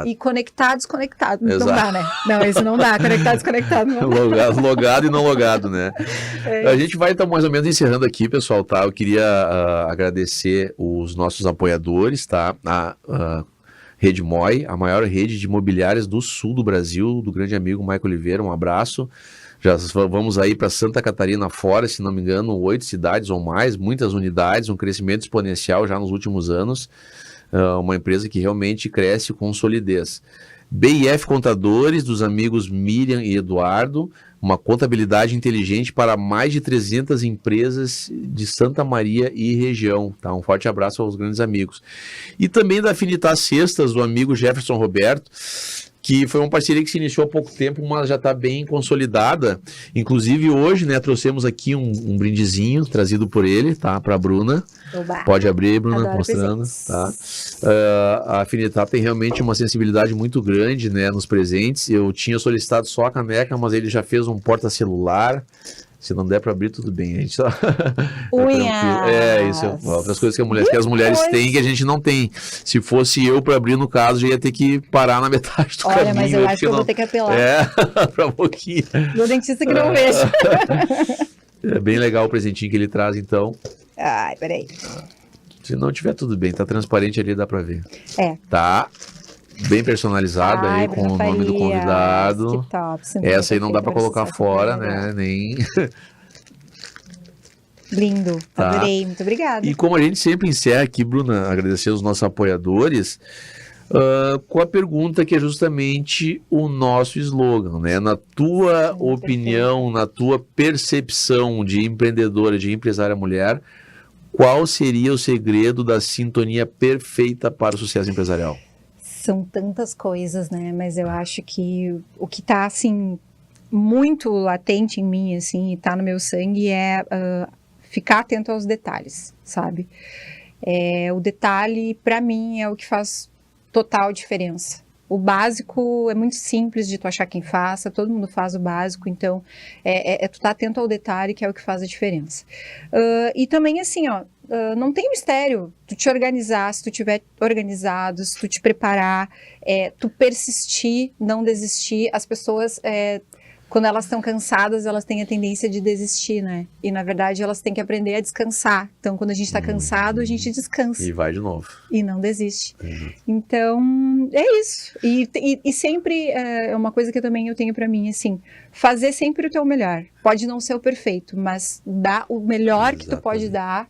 Speaker 2: E conectar, desconectado.
Speaker 1: Exato.
Speaker 2: Não dá, né? Não, isso não dá. Conectar, desconectado. Não dá.
Speaker 1: Logado e não logado, né? A gente vai estar mais ou menos encerrando aqui, pessoal, tá? Eu queria agradecer os nossos apoiadores, tá? A Rede MOI, a maior rede de imobiliárias do sul do Brasil, do grande amigo Michael Oliveira, um abraço. Já vamos aí para Santa Catarina fora, se não me engano, 8 cidades ou mais, muitas unidades, um crescimento exponencial já nos últimos anos. Uma empresa que realmente cresce com solidez. BIF Contadores, dos amigos Miriam e Eduardo, uma contabilidade inteligente para mais de 300 empresas de Santa Maria e região. Tá? Um forte abraço aos grandes amigos. E também da Afinitar Cestas, do amigo Jefferson Roberto, que foi uma parceria que se iniciou há pouco tempo, mas já está bem consolidada. Inclusive hoje, né, trouxemos aqui um brindezinho trazido por ele, tá, para a Bruna.
Speaker 2: Oba.
Speaker 1: Pode abrir, Bruna,
Speaker 2: Adoro
Speaker 1: mostrando.
Speaker 2: presentes.
Speaker 1: Tá? A Afinitar tem realmente uma sensibilidade muito grande, né, nos presentes. Eu tinha solicitado só a caneca, mas ele já fez um porta-celular. Se não der para abrir, tudo bem. A gente tá... isso. Outras coisas que as mulheres têm que a gente não tem. Se fosse eu para abrir, no caso, já ia ter que parar na metade do caminho.
Speaker 2: Olha, mas eu acho que eu vou ter que apelar.
Speaker 1: Para um pouquinho.
Speaker 2: Do dentista que não vejo.
Speaker 1: É bem legal o presentinho que ele traz, então.
Speaker 2: Ai, peraí.
Speaker 1: Se não tiver, tudo bem. Tá transparente ali, dá para ver.
Speaker 2: Tá.
Speaker 1: Bem personalizado aí, com o nome do convidado.
Speaker 2: Que top.
Speaker 1: Essa aí não dá para colocar fora, né? Nem...
Speaker 2: Lindo.
Speaker 1: Tá.
Speaker 2: Adorei. Muito obrigada.
Speaker 1: E como a gente sempre encerra aqui, Bruna, agradecer aos nossos apoiadores, com a pergunta que é justamente o nosso slogan, né? Na tua opinião, na tua percepção de empreendedora, de empresária mulher, qual seria o segredo da sintonia perfeita para o sucesso empresarial?
Speaker 2: São tantas coisas, né? Mas eu acho que o que tá, assim, muito latente em mim, assim, e tá no meu sangue é ficar atento aos detalhes, sabe? O detalhe, para mim, é o que faz total diferença. O básico é muito simples de tu achar quem faça, todo mundo faz o básico, então tu tá atento ao detalhe que é o que faz a diferença. E também assim, não tem mistério, tu te organizar, se tu tiver organizado, se tu te preparar, tu persistir, não desistir. As pessoas, quando elas estão cansadas, elas têm a tendência de desistir, né? E na verdade elas têm que aprender a descansar. Então quando a gente tá cansado, a gente descansa.
Speaker 1: E vai de novo.
Speaker 2: E não desiste. Então, é isso. E sempre é uma coisa que eu tenho pra mim, assim, fazer sempre o teu melhor. Pode não ser o perfeito, mas dar o melhor que tu pode dar,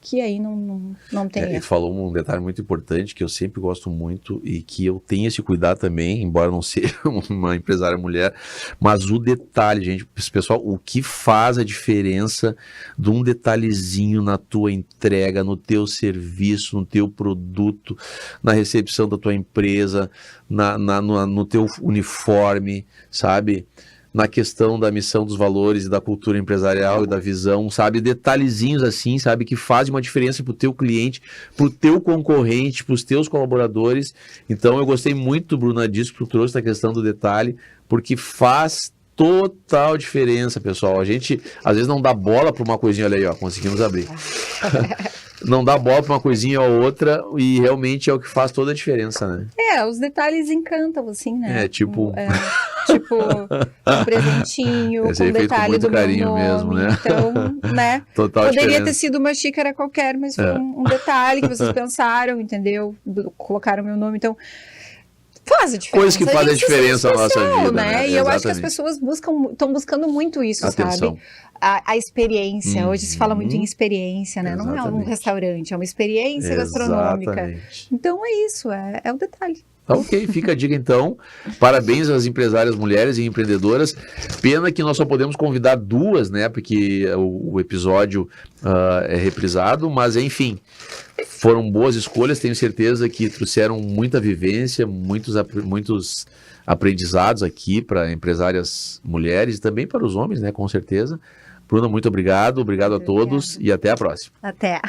Speaker 2: que aí não tem
Speaker 1: Ele
Speaker 2: erro.
Speaker 1: falou um detalhe muito importante que eu sempre gosto muito e que eu tenho esse cuidado também, embora não seja uma empresária mulher, mas o detalhe, gente, pessoal, o que faz a diferença de um detalhezinho na tua entrega, no teu serviço, no teu produto, na recepção da tua empresa, no teu uniforme, sabe? Na questão da missão, dos valores e da cultura empresarial e da visão, sabe? Detalhezinhos assim, sabe? Que fazem uma diferença pro teu cliente, pro teu concorrente, pros teus colaboradores. Então, eu gostei muito, Bruna, disso que tu trouxe na questão do detalhe, porque faz total diferença, pessoal. A gente, às vezes, não dá bola para uma coisinha, olha aí, ó, conseguimos abrir. Não dá bola para uma coisinha ou outra e realmente é o que faz toda a diferença, né?
Speaker 2: Os detalhes encantam, assim, né? tipo, um presentinho,
Speaker 1: Esse aí
Speaker 2: com
Speaker 1: feito com
Speaker 2: detalhe
Speaker 1: muito
Speaker 2: do meu
Speaker 1: carinho
Speaker 2: nome.
Speaker 1: mesmo, né?
Speaker 2: Então, né?
Speaker 1: Total
Speaker 2: Poderia
Speaker 1: diferença.
Speaker 2: ter sido uma xícara qualquer, mas foi um detalhe que vocês pensaram, entendeu? Colocaram meu nome, então faz a diferença.
Speaker 1: Coisas que fazem a
Speaker 2: gente se sente
Speaker 1: diferença na nossa
Speaker 2: especial,
Speaker 1: vida, né?
Speaker 2: E eu acho que as
Speaker 1: Exatamente.
Speaker 2: pessoas estão buscando muito isso,
Speaker 1: Atenção.
Speaker 2: sabe? A experiência. Hoje se fala muito em experiência, né? Não é um
Speaker 1: Exatamente.
Speaker 2: restaurante, é uma experiência gastronômica.
Speaker 1: Exatamente.
Speaker 2: Então é isso, é o detalhe.
Speaker 1: Tá ok, fica a dica então. Parabéns às empresárias mulheres e empreendedoras. Pena que nós só podemos convidar duas, né? Porque o episódio é reprisado, mas enfim, foram boas escolhas. Tenho certeza que trouxeram muita vivência, muitos aprendizados aqui para empresárias mulheres e também para os homens, né? Com certeza. Bruna, muito obrigado. Obrigado a todos e até a próxima.
Speaker 2: Até.